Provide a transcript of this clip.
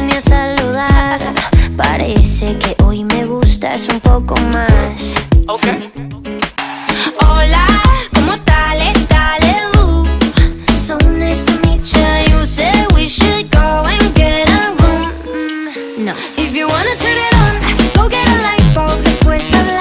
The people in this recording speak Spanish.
ni a saludar. Parece que hoy me gustas un poco más. Okay. Hola, ¿cómo tal? So nice to meet you. You said we should go and get a room. No. If you wanna turn it on, go get a light bulb. Después hablar.